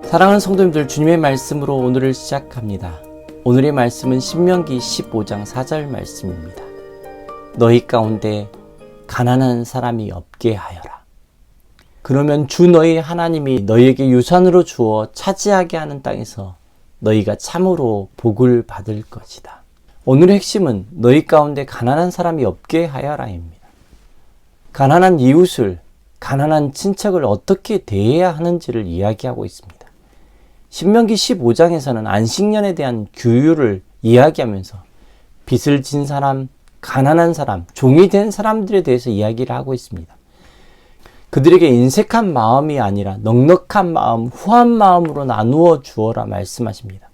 사랑하는 성도님들, 주님의 말씀으로 오늘을 시작합니다. 오늘의 말씀은 신명기 15장 4절 말씀입니다. 너희 가운데 가난한 사람이 없게 하여라. 그러면 주 너희 하나님이 너희에게 유산으로 주어 차지하게 하는 땅에서 너희가 참으로 복을 받을 것이다. 오늘의 핵심은 너희 가운데 가난한 사람이 없게 하여라입니다. 가난한 이웃을, 가난한 친척을 어떻게 대해야 하는지를 이야기하고 있습니다. 신명기 15장에서는 안식년에 대한 규율을 이야기하면서 빚을 진 사람, 가난한 사람, 종이 된 사람들에 대해서 이야기를 하고 있습니다. 그들에게 인색한 마음이 아니라 넉넉한 마음, 후한 마음으로 나누어 주어라 말씀하십니다.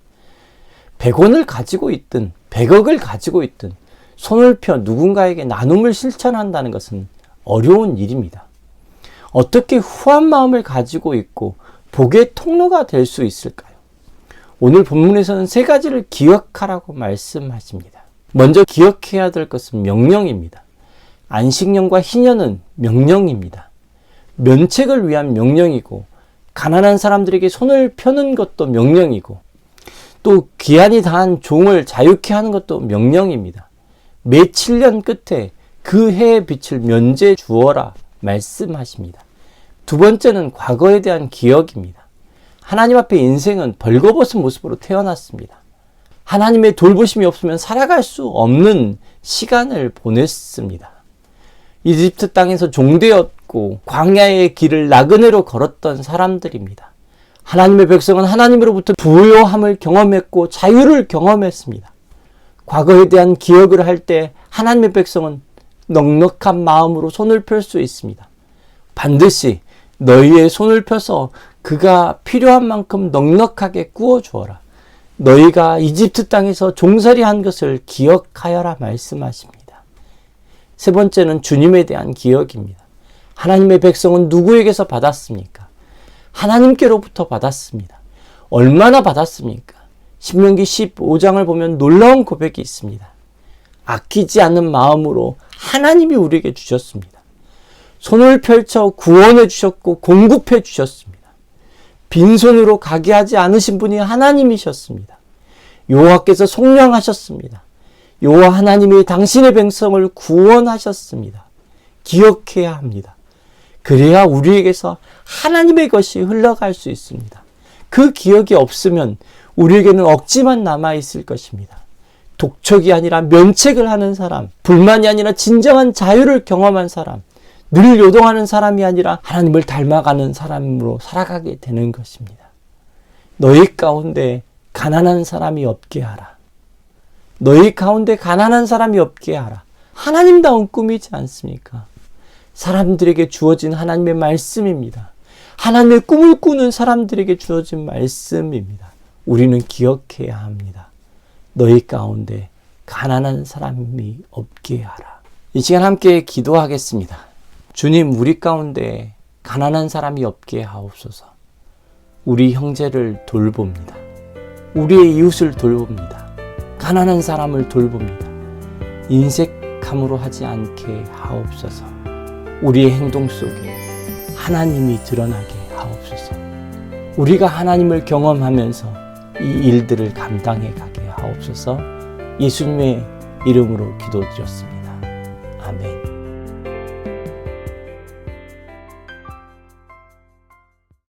100원을 가지고 있든 100억을 가지고 있든 손을 펴 누군가에게 나눔을 실천한다는 것은 어려운 일입니다. 어떻게 후한 마음을 가지고 있고 복의 통로가 될 수 있을까요? 오늘 본문에서는 세 가지를 기억하라고 말씀하십니다. 먼저 기억해야 될 것은 명령입니다. 안식년과 희년은 명령입니다. 면책을 위한 명령이고, 가난한 사람들에게 손을 펴는 것도 명령이고, 또 기한이 다한 종을 자유케 하는 것도 명령입니다. 매 7년 끝에 그 해의 빚을 면제 주어라 말씀하십니다. 두 번째는 과거에 대한 기억입니다. 하나님 앞에 인생은 벌거벗은 모습으로 태어났습니다. 하나님의 돌보심이 없으면 살아갈 수 없는 시간을 보냈습니다. 이집트 땅에서 종되었고 광야의 길을 나그네로 걸었던 사람들입니다. 하나님의 백성은 하나님으로부터 부요함을 경험했고 자유를 경험했습니다. 과거에 대한 기억을 할 때 하나님의 백성은 넉넉한 마음으로 손을 펼 수 있습니다. 반드시 너희의 손을 펴서 그가 필요한 만큼 넉넉하게 꾸어 주어라. 너희가 이집트 땅에서 종살이한 것을 기억하여라 말씀하십니다. 세 번째는 주님에 대한 기억입니다. 하나님의 백성은 누구에게서 받았습니까? 하나님께로부터 받았습니다. 얼마나 받았습니까? 신명기 15장을 보면 놀라운 고백이 있습니다. 아끼지 않는 마음으로 하나님이 우리에게 주셨습니다. 손을 펼쳐 구원해 주셨고 공급해 주셨습니다. 빈손으로 가게 하지 않으신 분이 하나님이셨습니다. 여호와께서 속량하셨습니다. 여호와 하나님이 당신의 백성을 구원하셨습니다. 기억해야 합니다. 그래야 우리에게서 하나님의 것이 흘러갈 수 있습니다. 그 기억이 없으면 우리에게는 억지만 남아있을 것입니다. 독촉이 아니라 면책을 하는 사람, 불만이 아니라 진정한 자유를 경험한 사람, 늘 요동하는 사람이 아니라 하나님을 닮아가는 사람으로 살아가게 되는 것입니다. 너희 가운데 가난한 사람이 없게 하라. 너희 가운데 가난한 사람이 없게 하라. 하나님다운 꿈이지 않습니까? 사람들에게 주어진 하나님의 말씀입니다. 하나님의 꿈을 꾸는 사람들에게 주어진 말씀입니다. 우리는 기억해야 합니다. 너희 가운데 가난한 사람이 없게 하라. 이 시간 함께 기도하겠습니다. 주님, 우리 가운데 가난한 사람이 없게 하옵소서. 우리 형제를 돌봅니다. 우리의 이웃을 돌봅니다. 가난한 사람을 돌봅니다. 인색함으로 하지 않게 하옵소서. 우리의 행동 속에 하나님이 드러나게 하옵소서. 우리가 하나님을 경험하면서 이 일들을 감당해 가게 하옵소서. 예수님의 이름으로 기도드렸습니다. 아멘.